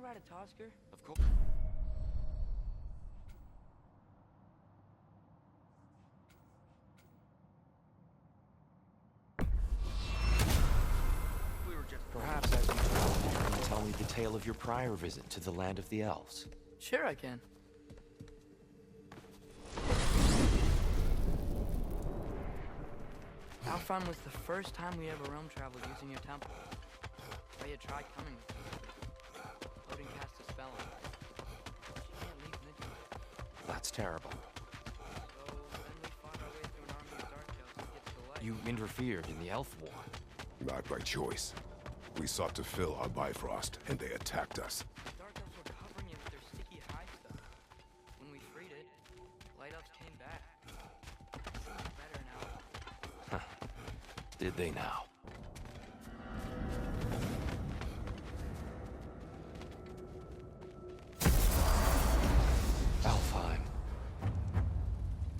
ride a Tosker? Of course. We were just... Perhaps as you travel, you can tell me the tale of your prior visit to the land of the elves. Sure I can. Alfheim was the first time we ever roam traveled using your temple. I had tried coming with me. Odin cast a spell on her. She can't leave midnight. That's terrible. So then we fought our way through an army of dark elves to get to the light. You interfered in the elf war. Not by choice. We sought to fill our Bifrost, and they attacked us. The dark elves were covering it with their sticky hide stuff. When we freed it, light elves came back. It's much better now. Did they now? Alfheim.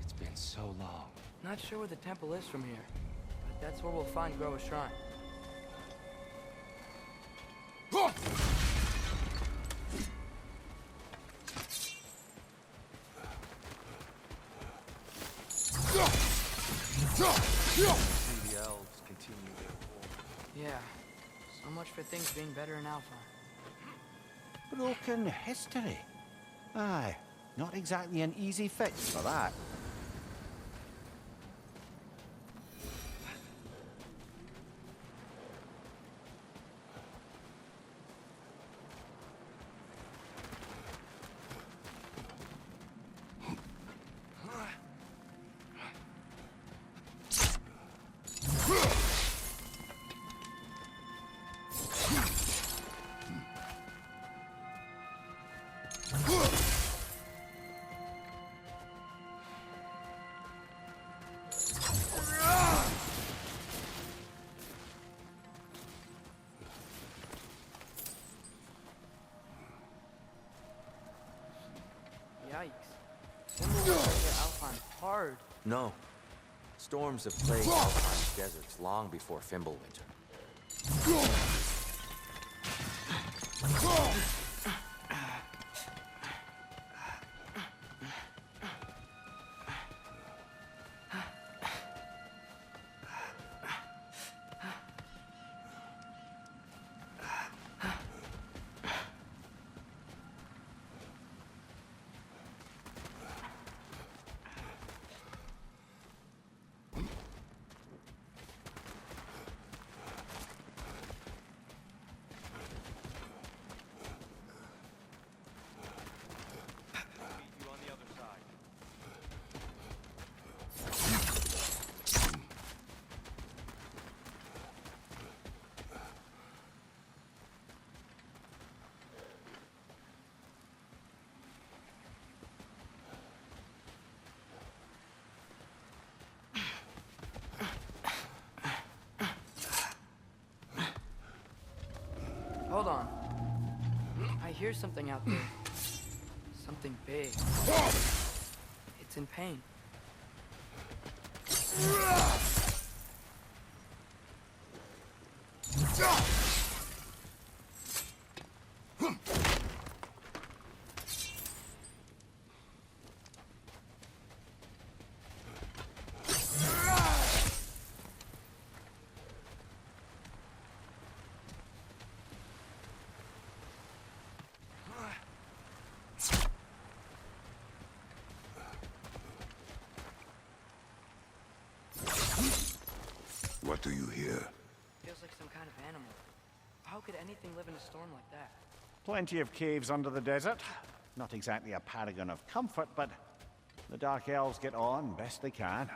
It's been so long. Not sure where the temple is from here, but that's where we'll find Groa's shrine. See the elves continue their war. Yeah, so much for things being better in Alpha. Broken history. Aye, not exactly an easy fix for that. Yikes. Timberwolves hit Alfheim hard. No. Storms have plagued Alpheim's deserts long before Fimbulwinter. Hold on. I hear something out there. Something big. It's in pain. What do you hear? Feels like some kind of animal. How could anything live in a storm like that? Plenty of caves under the desert. Not exactly a paragon of comfort, but the Dark Elves get on best they can.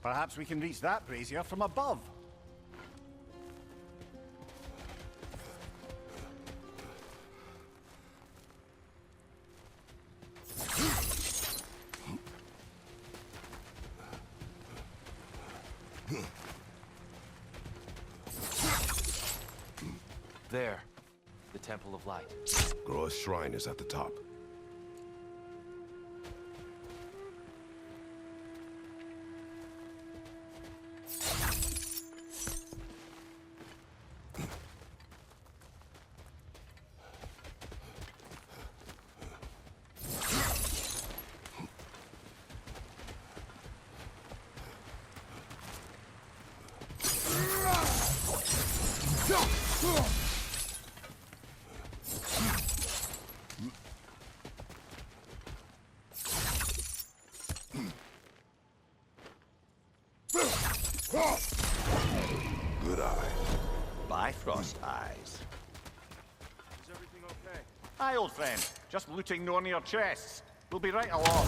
Perhaps we can reach that brazier from above. There. The Temple of Light. Groa's shrine is at the top. Good eye. Bifrost eyes. Is everything okay? Hi, old friend. Just looting one of your chests. We'll be right along.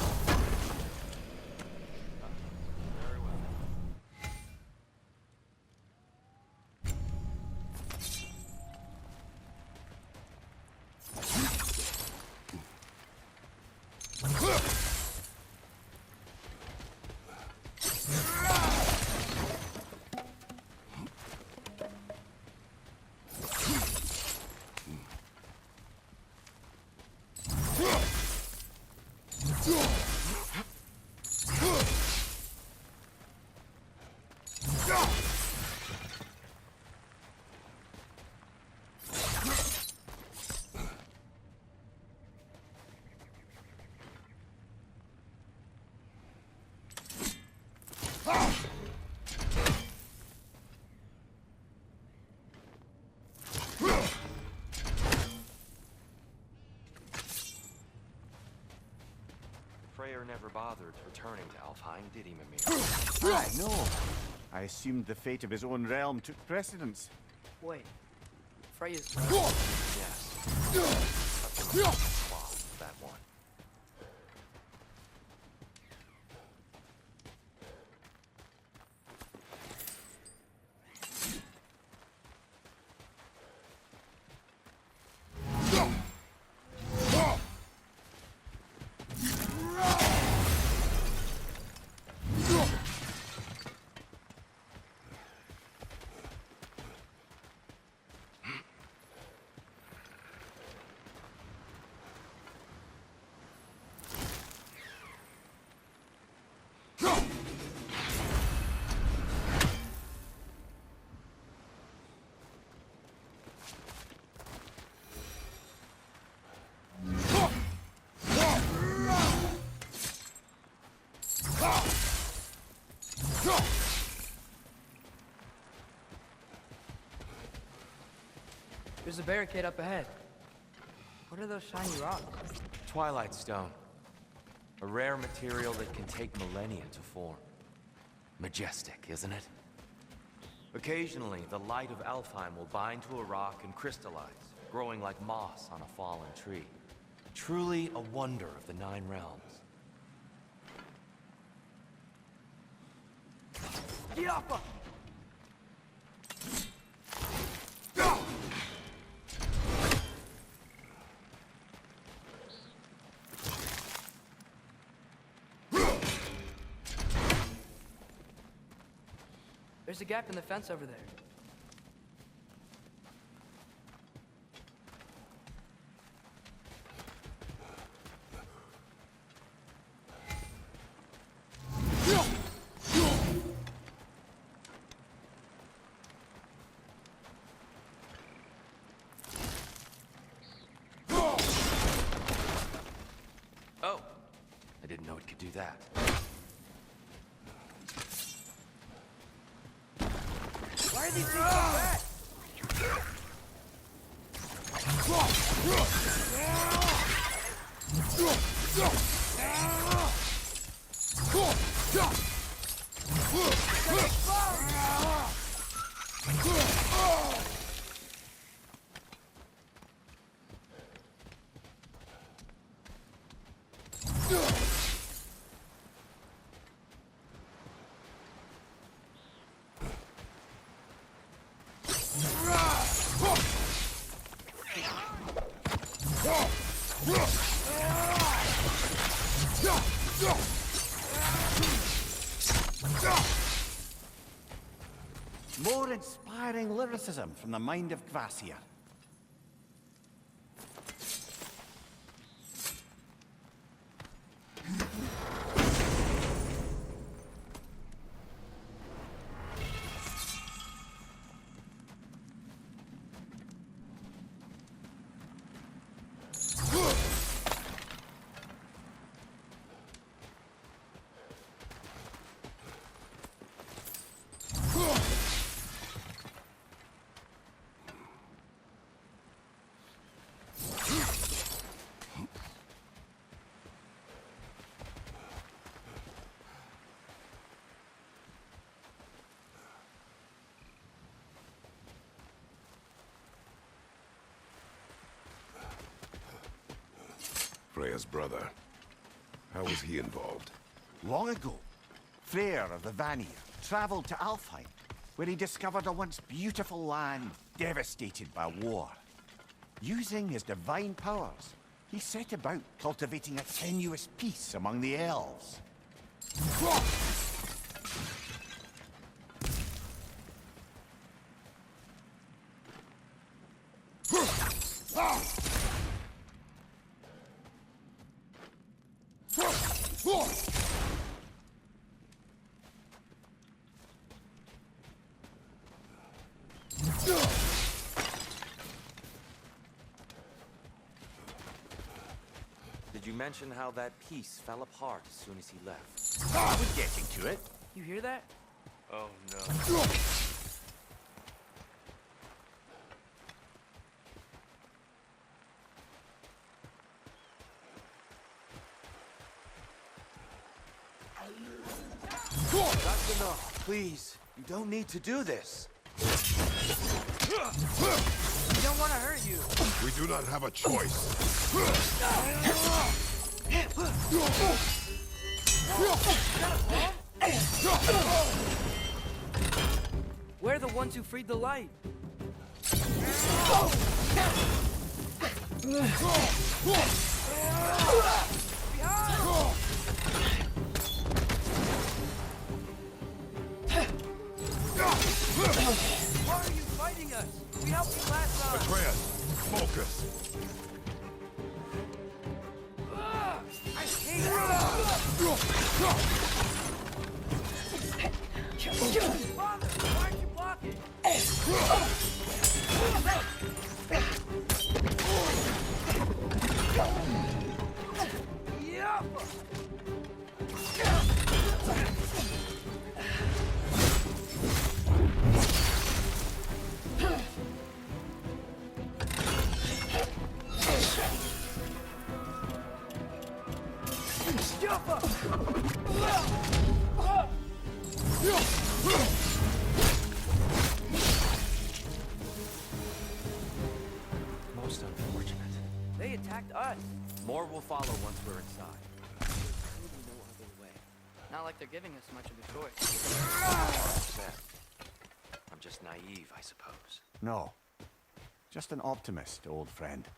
Freyr never bothered returning to Alfheim, did he, Mimir? I know. I assumed the fate of his own realm took precedence. Wait. Freya's... Yes. Cloth, that one. There's a barricade up ahead. What are those shiny rocks? Twilight Stone. A rare material that can take millennia to form. Majestic, isn't it? Occasionally, the light of Alfheim will bind to a rock and crystallize, growing like moss on a fallen tree. Truly a wonder of the Nine Realms. Yappa! There's a gap in the fence over there. didn't know it could do that. Why are these things so fast? More inspiring lyricism from the mind of Kvasir. Freya's brother. How was he involved? Long ago, Freyr of the Vanir traveled to Alfheim, where he discovered a once beautiful land devastated by war. Using his divine powers, he set about cultivating a tenuous peace among the elves. Did you mention how that piece fell apart as soon as he left? I was getting to it. You hear that? Oh no. That's enough, please. You don't need to do this. We don't want to hurt you. We do not have a choice. We're the ones who freed the light. Why are you fighting us? We helped you last time. Atreus, focus. I hate it. Father, why aren't you blocking? Yeah. Most unfortunate. They attacked us. More will follow once we're inside. There's really no other way. Not like they're giving us much of a choice. Upset. I'm just naive, I suppose. No. Just an optimist, old friend.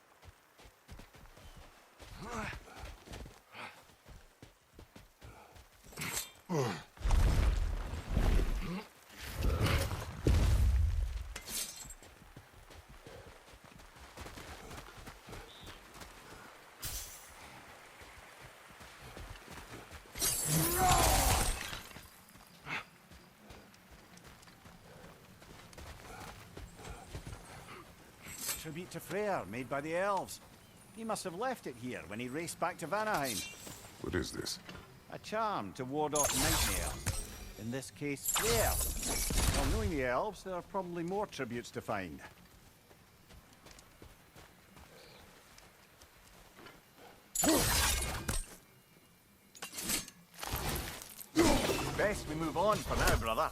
Tribute to Freyr, made by the elves. He must have left it here when he raced back to Vanaheim. What is this? A charm to ward off nightmares. In this case, flare. Well, knowing the elves, there are probably more tributes to find. Best we move on for now, brother.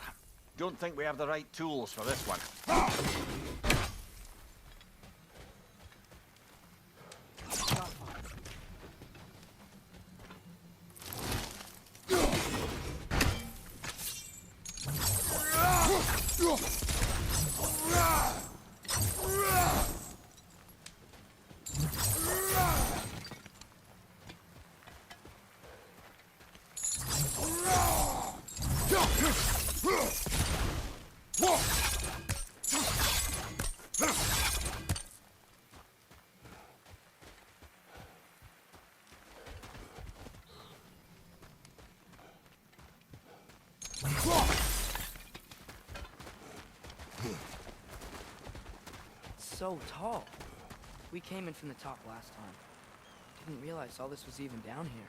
Don't think we have the right tools for this one. So tall. We came in from the top last time. Didn't realize all this was even down here.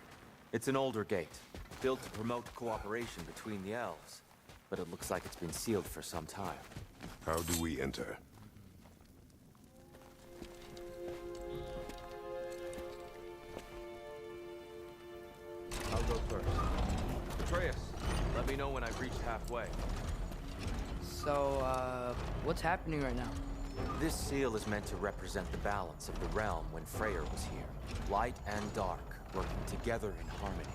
It's an older gate, built to promote cooperation between the elves. But it looks like it's been sealed for some time. How do we enter? I'll go first. Atreus, let me know when I've reached halfway. So, what's happening right now? This seal is meant to represent the balance of the realm when Freyr was here. Light and dark, working together in harmony.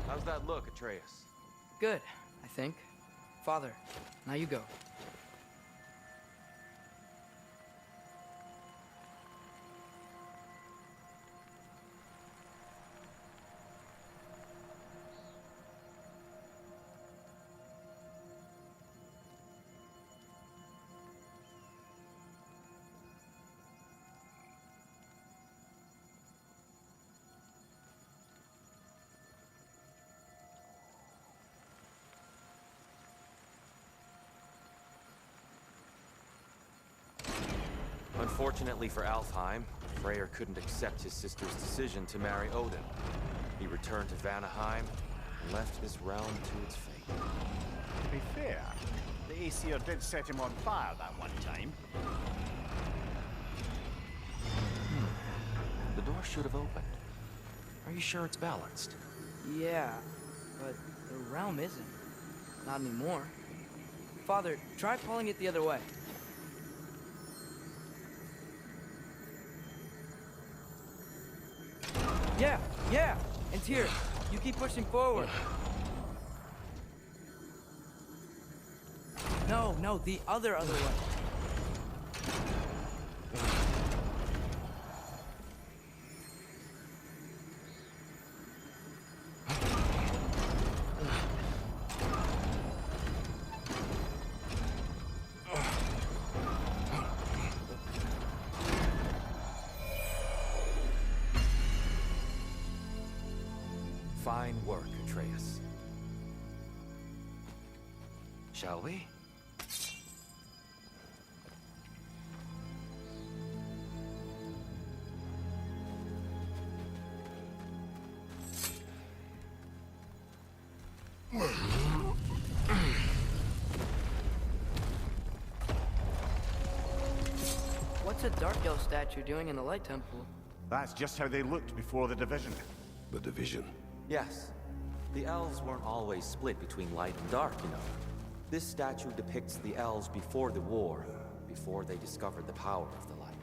How's that look, Atreus? Good, I think. Father, now you go. Unfortunately for Alfheim, Freyr couldn't accept his sister's decision to marry Odin. He returned to Vanaheim and left this realm to its fate. To be fair, the Aesir did set him on fire that one time. The door should have opened. Are you sure it's balanced? Yeah, but the realm isn't. Not anymore. Father, try pulling it the other way. Yeah! And here, you keep pushing forward. No, the other way. Fine work, Atreus. Shall we? What's a Dark Elf statue doing in the Light Temple? That's just how they looked before the division. The division. Yes. The elves weren't always split between light and dark, you know. This statue depicts the elves before the war, before they discovered the power of the light.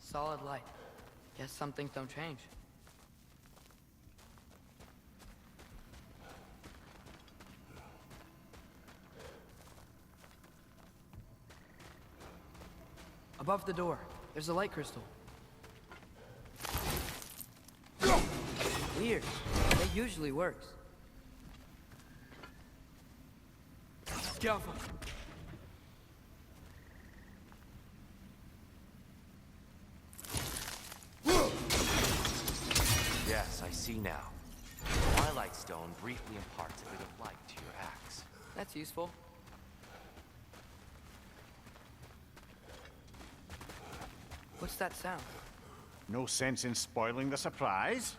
Solid light. Guess some things don't change. Above the door, there's a light crystal. Weird. It usually works. Careful. see now. Twilight Stone briefly imparts a bit of light to your axe. That's useful. What's that sound? No sense in spoiling the surprise.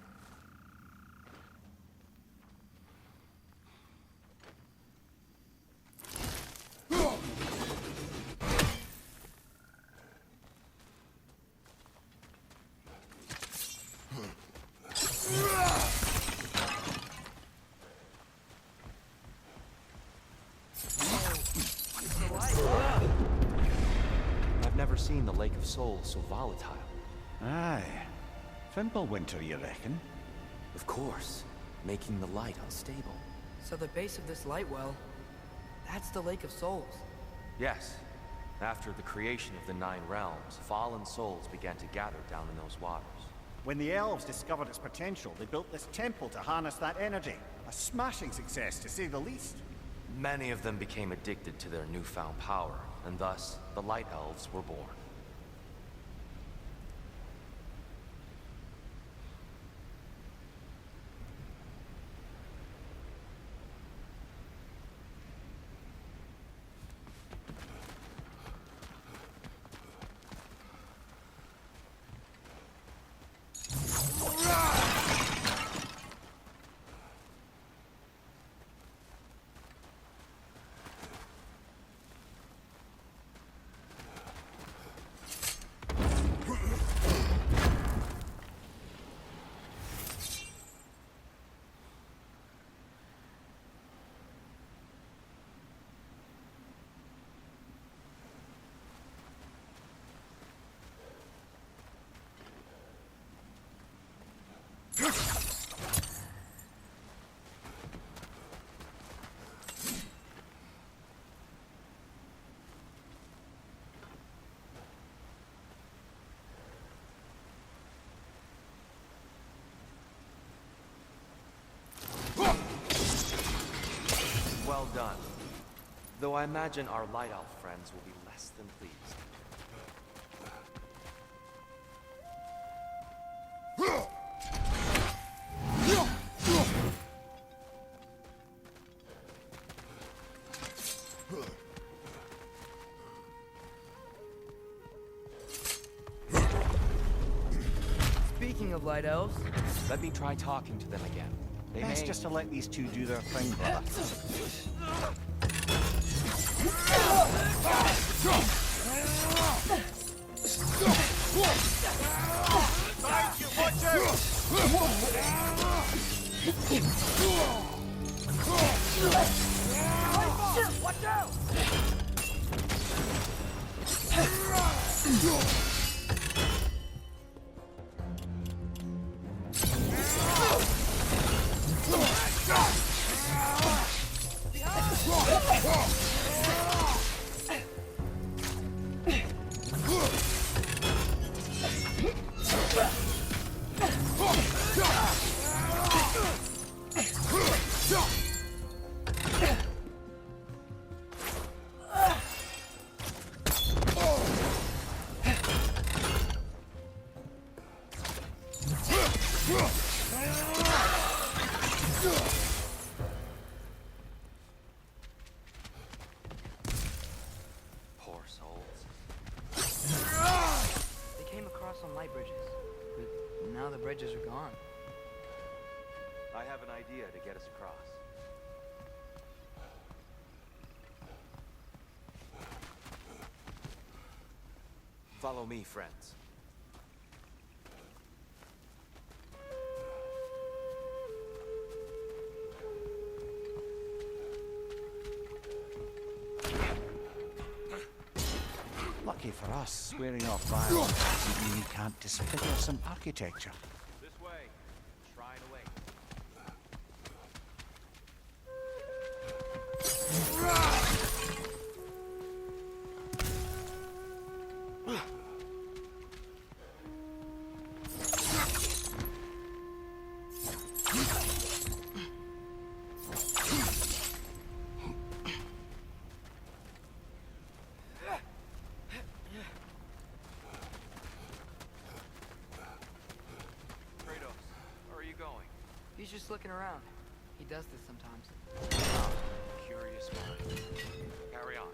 I've never seen the Lake of Souls so volatile. Aye. Fimbulwinter, you reckon? Of course, making the light unstable. So the base of this light well, that's the Lake of Souls. Yes. After the creation of the Nine Realms, fallen souls began to gather down in those waters. When the elves discovered its potential, they built this temple to harness that energy. A smashing success, to say the least. Many of them became addicted to their newfound power, and thus, the Light Elves were born. Well done. Though I imagine our Light Elf friends will be less than pleased. Speaking of light elves, Let me try talking to them again. They Best may... just to let these two do their thing, brother. watch out! Poor souls. They came across on light bridges, but now the bridges are gone. I have an idea to get us across. Follow me, friends. Lucky for us, swearing off violence doesn't mean you can't disfigure some architecture. This way. Shrine away. He's just looking around. He does this sometimes. Curious mind. Carry on.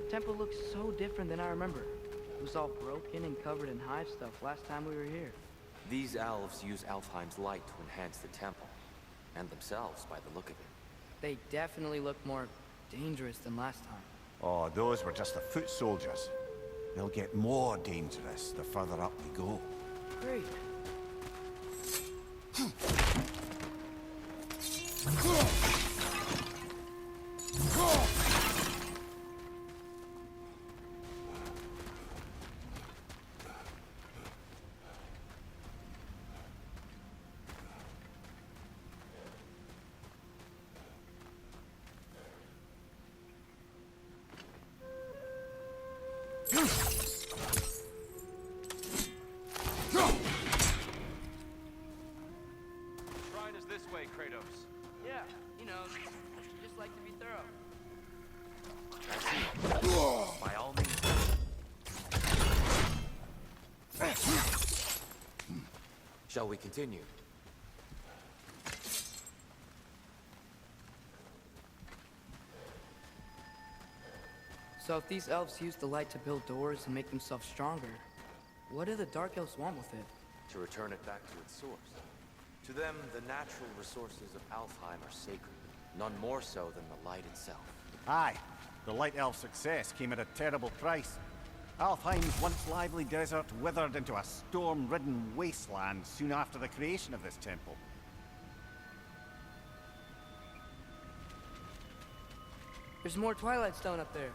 The temple looks so different than I remember. It was all broken and covered in hive stuff last time we were here. These elves use Alfheim's light to enhance the temple, and themselves by the look of it. They definitely look more dangerous than last time. Oh, those were just the foot soldiers. They'll get more dangerous the further up we go. Great. Shrine is this way, Kratos. Yeah, you know, you just like to be thorough. I see. By all means. Shall we continue? So if these elves use the light to build doors and make themselves stronger, what do the Dark Elves want with it? To return it back to its source. To them, the natural resources of Alfheim are sacred, none more so than the light itself. Aye, the Light Elf success came at a terrible price. Alfheim's once lively desert withered into a storm-ridden wasteland soon after the creation of this temple. There's more Twilight Stone up there.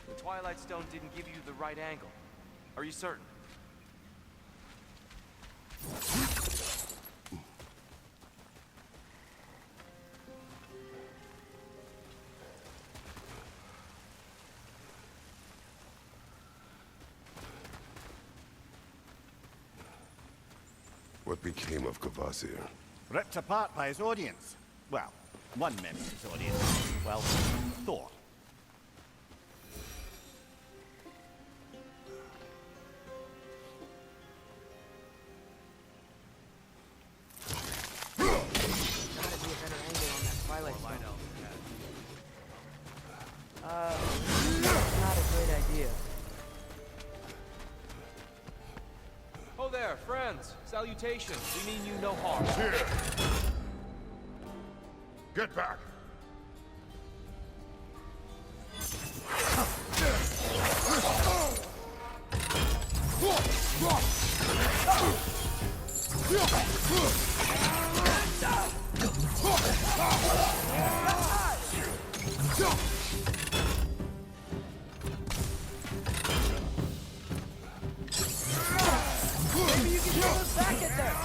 The Twilight Stone didn't give you the right angle. Are you certain? What became of Kvasir? Ripped apart by his audience. Well, one member of his audience. Well, Thor. Gotta be a better angle on that Twilight Stone. That's not a great idea. Oh there, friends. Salutations. We mean you no harm. Here! Get back! Maybe you can throw us back at them!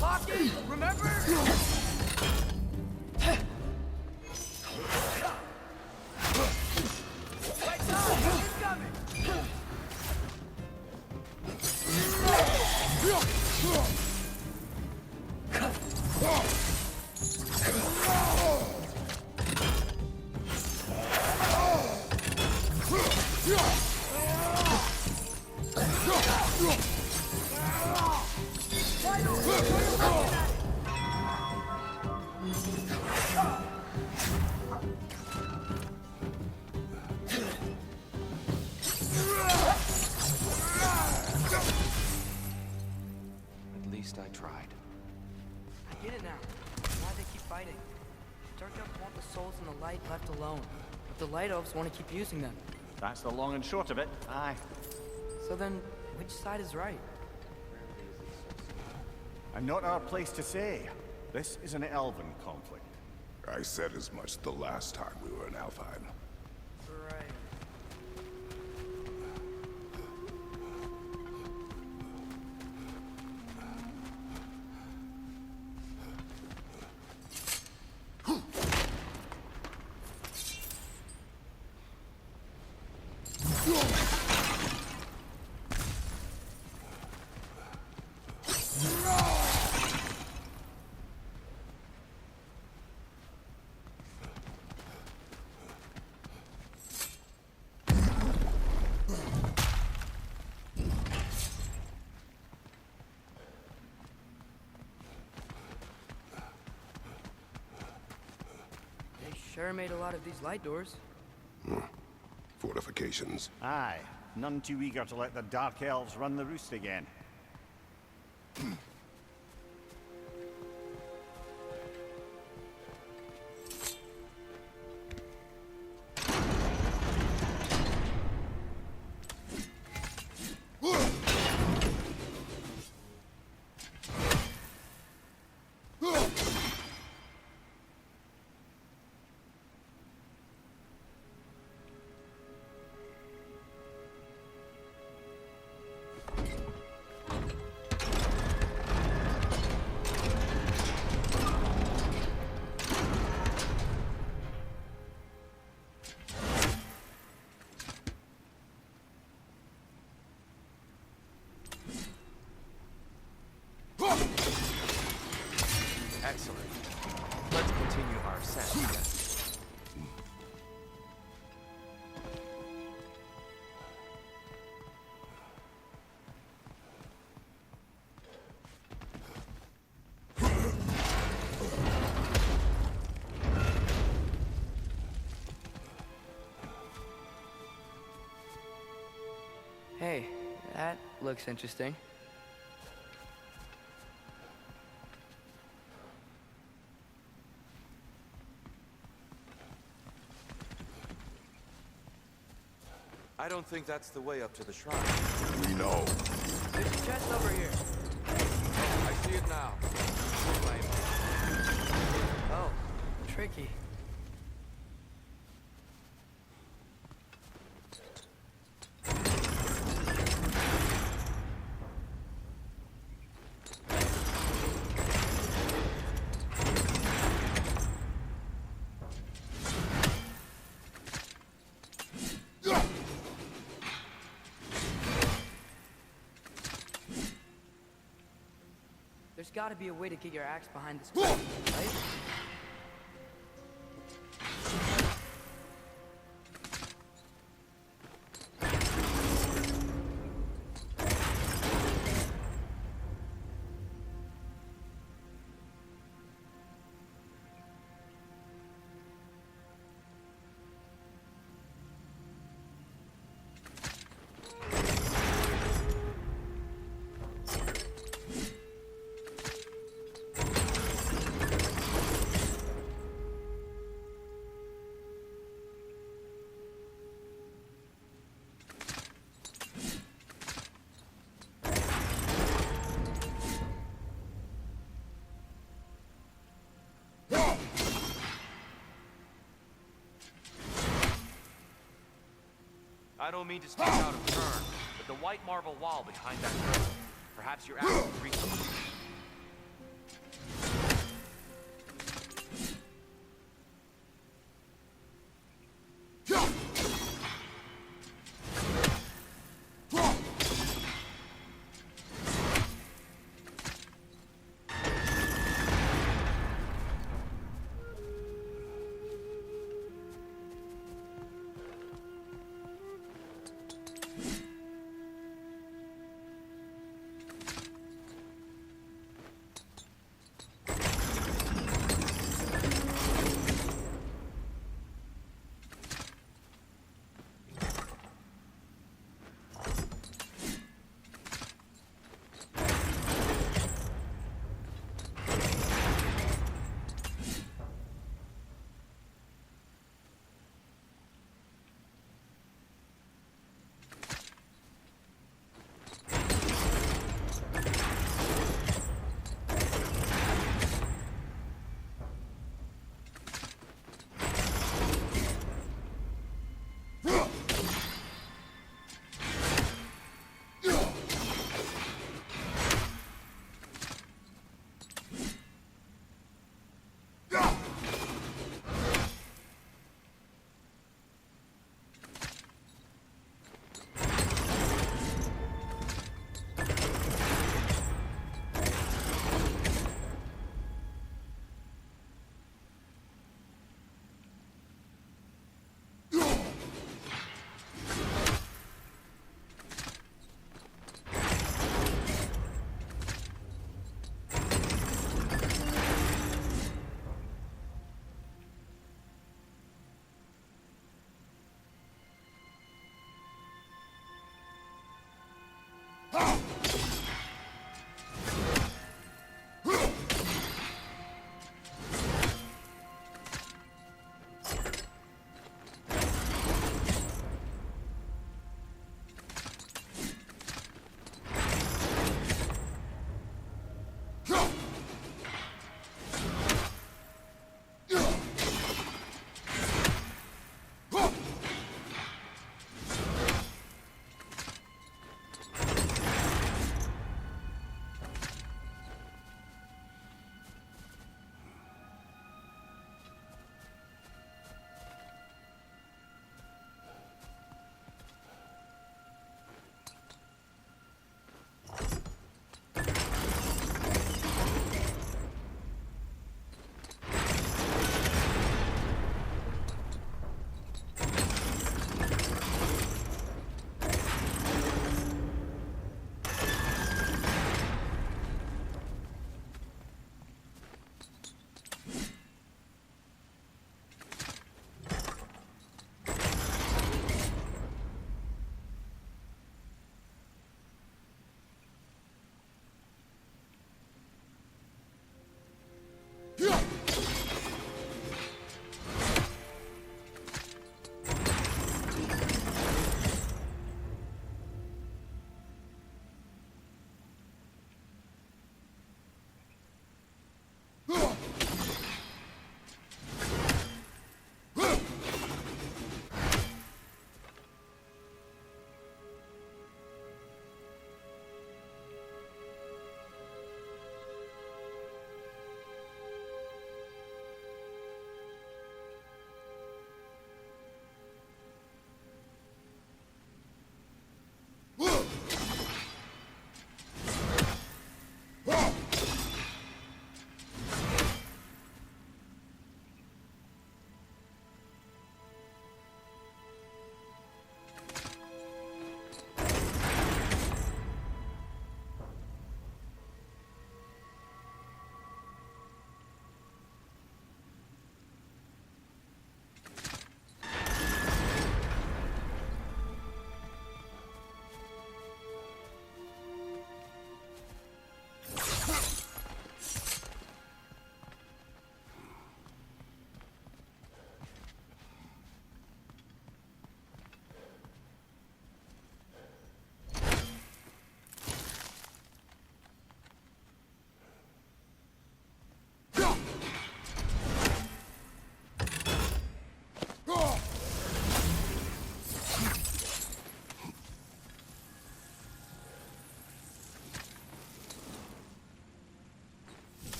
Pocket, remember? Lights on, incoming! At least I tried. I get it now. Why they keep fighting. Dark elves want the souls in the light left alone, but the light elves want to keep using them. That's the long and short of it. Aye. So then, which side is right? And not our place to say. This is an elven conflict. I said as much the last time we were in Alfheim. Right. Sure made a lot of these light doors. Fortifications. Aye. None too eager to let the Dark Elves run the roost again. Excellent. Let's continue our ascent. Hey, that looks interesting. I don't think that's the way up to the shrine. We know. There's a chest over here. I see it now. Oh, tricky. There's gotta be a way to get your axe behind this curtain, right? I don't mean to speak out of turn, but the white marble wall behind that curtain. Perhaps you're asking for resources.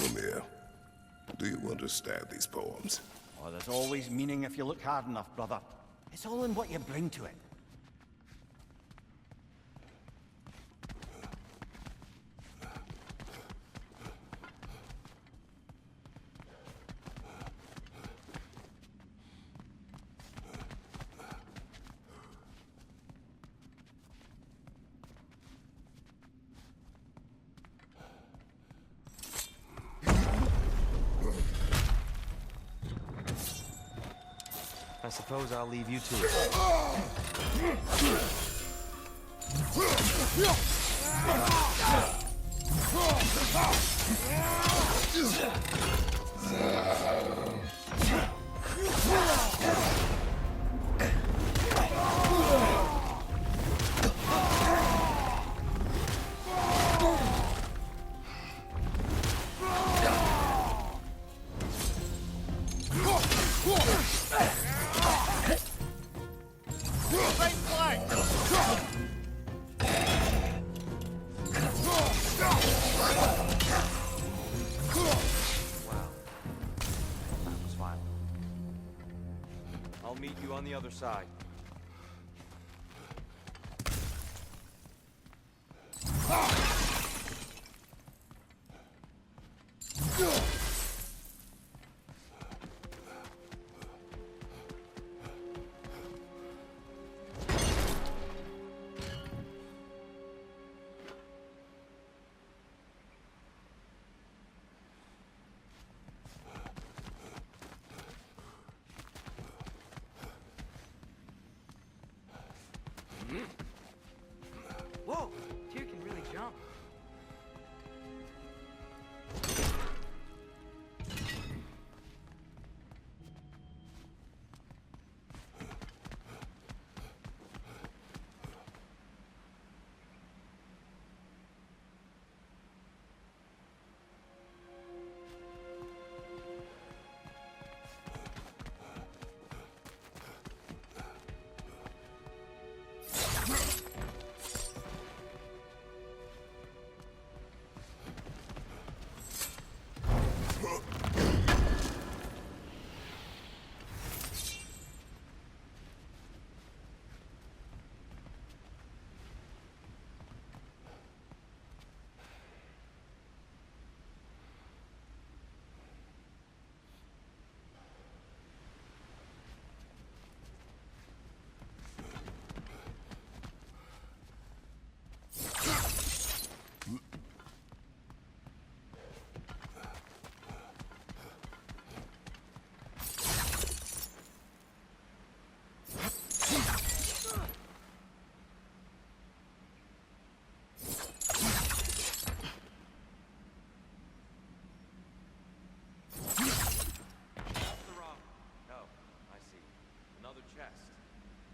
Mimir, do you understand these poems? Oh, there's always meaning if you look hard enough, brother. It's all in what you bring to it. I suppose I'll leave you to it. I'll meet you on the other side. Whoa! Tyr can really jump.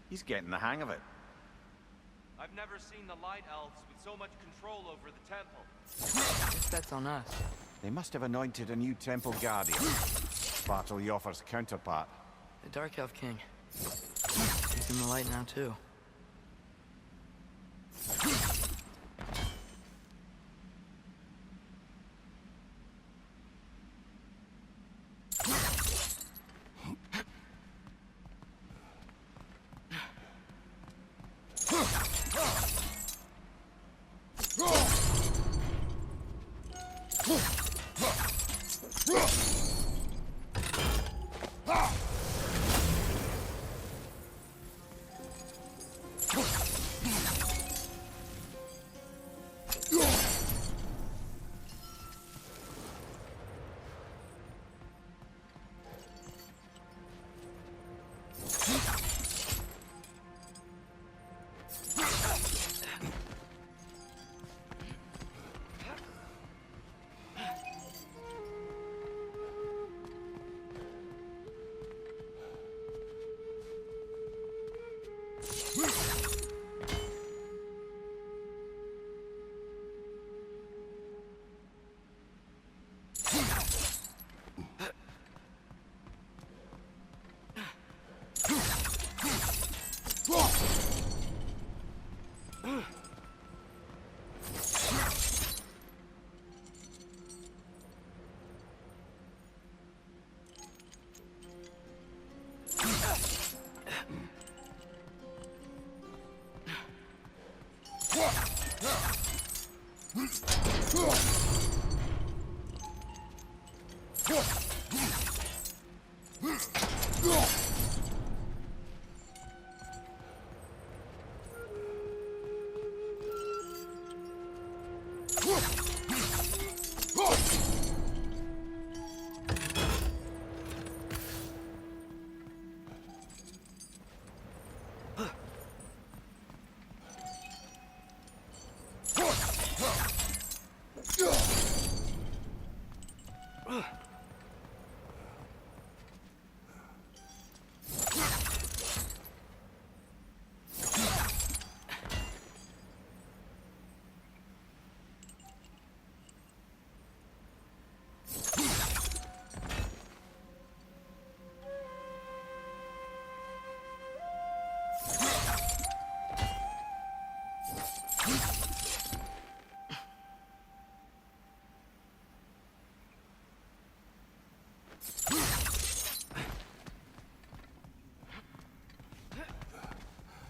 He's getting the hang of it. I've never seen the Light Elves with so much control over the temple. I guess that's on us. They must have anointed a new temple guardian. Svartaljofar's counterpart. The Dark Elf King. He's in the light now, too.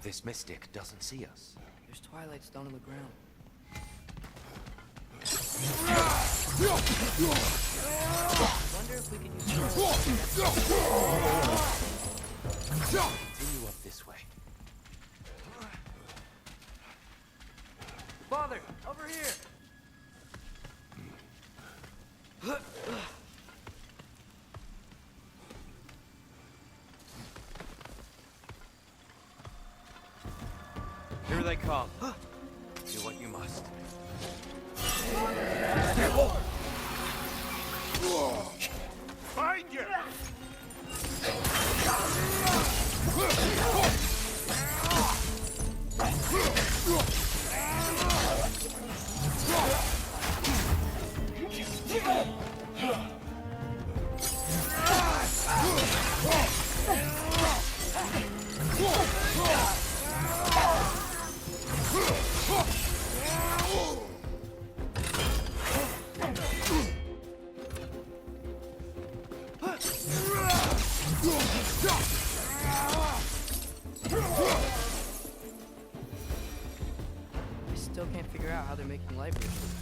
This mystic doesn't see us. There's twilight stone on the ground. I wonder if we could use Continue up this way. Father, over here! Here they come. Do what you must. Find you! I still can't figure out how they're making light bridges.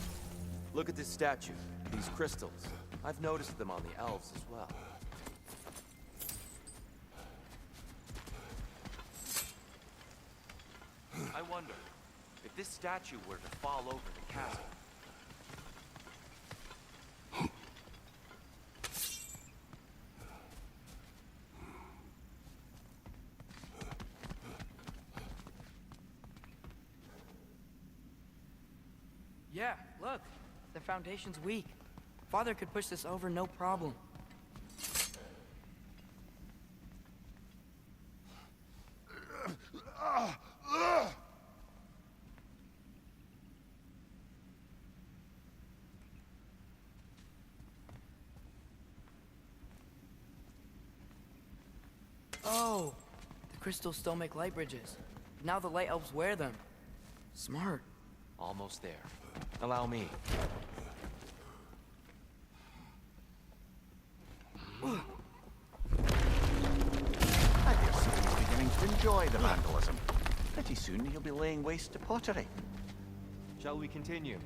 Look at this statue. These crystals. I've noticed them on the elves as well. I wonder, if this statue were to fall over the castle, Yeah, look. The foundation's weak. Father could push this over no problem. crystals still make light bridges. Now the light elves wear them. Smart. Almost there. Allow me. I dare say he's beginning to enjoy the vandalism. Pretty soon he'll be laying waste to pottery. Shall we continue?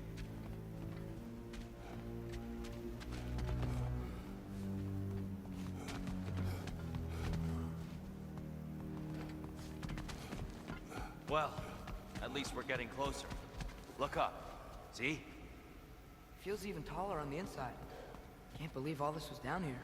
Well, at least we're getting closer. Look up. See? Feels even taller on the inside. Can't believe all this was down here.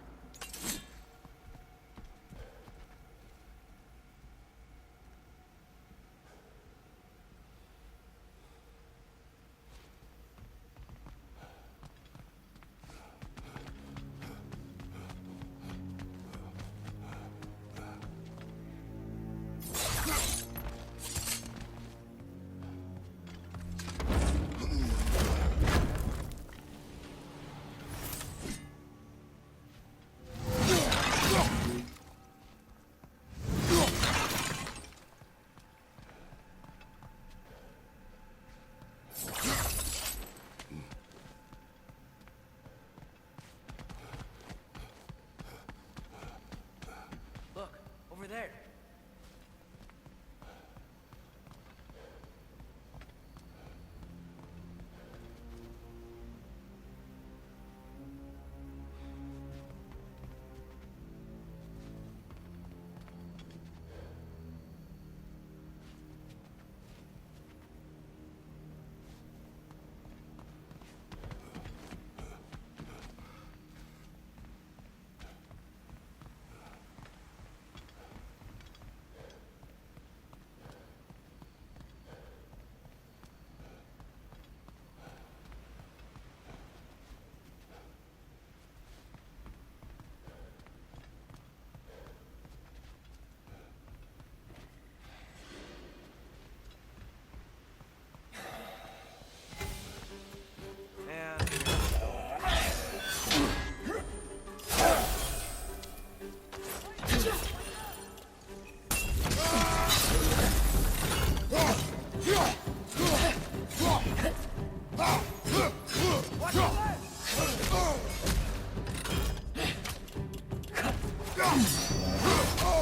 Look, over there.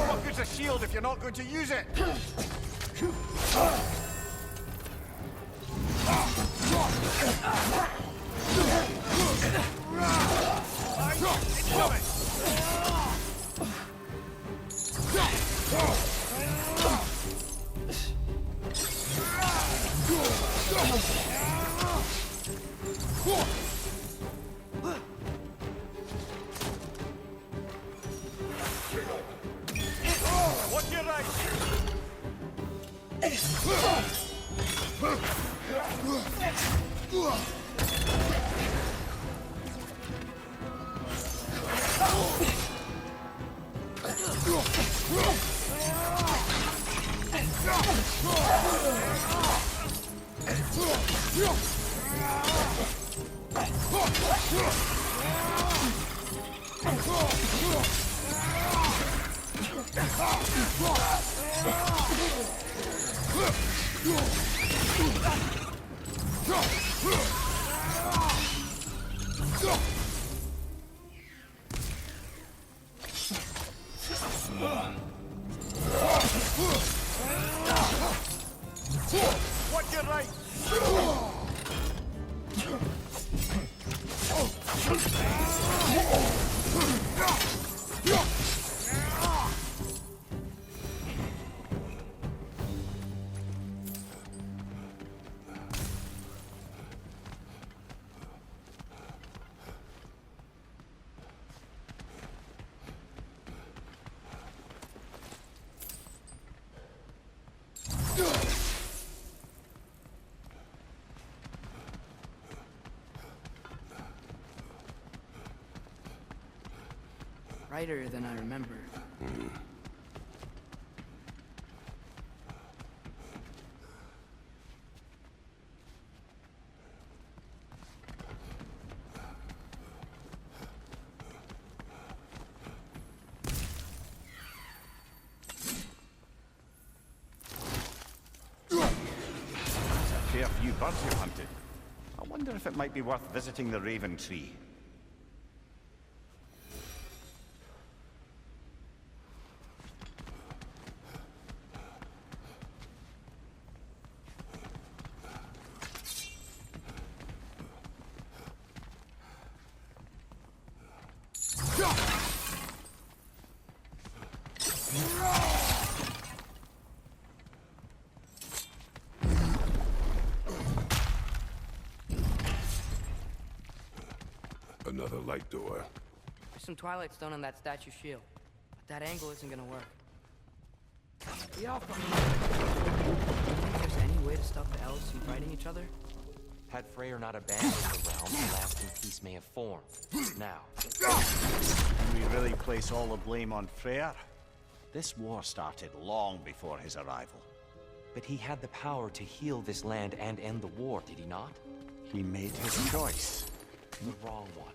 What good's a shield if you're not going to use it? Watch your right! Watch your right! Brighter than I remember. birds you've hunted. I wonder if it might be worth visiting the Raven Tree. Another light door. There's some Twilight Stone on that statue shield, but that angle isn't gonna work. Get off of me! Think there's any way to stop the elves from fighting each other? Had Freyr not abandoned the realm, a lasting peace may have formed. Now, Can we really place all the blame on Freyr? This war started long before his arrival. but he had the power to heal this land and end the war, did he not? He made his choice. The wrong one.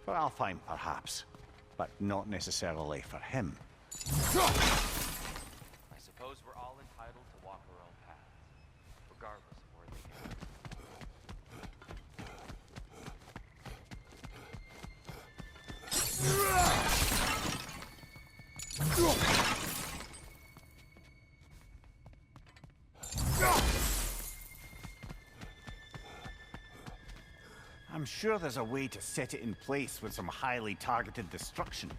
For Alfheim, perhaps, but not necessarily for him. I suppose we're all entitled to walk our own paths, regardless of where they go. I'm sure there's a way to set it in place with some highly targeted destruction.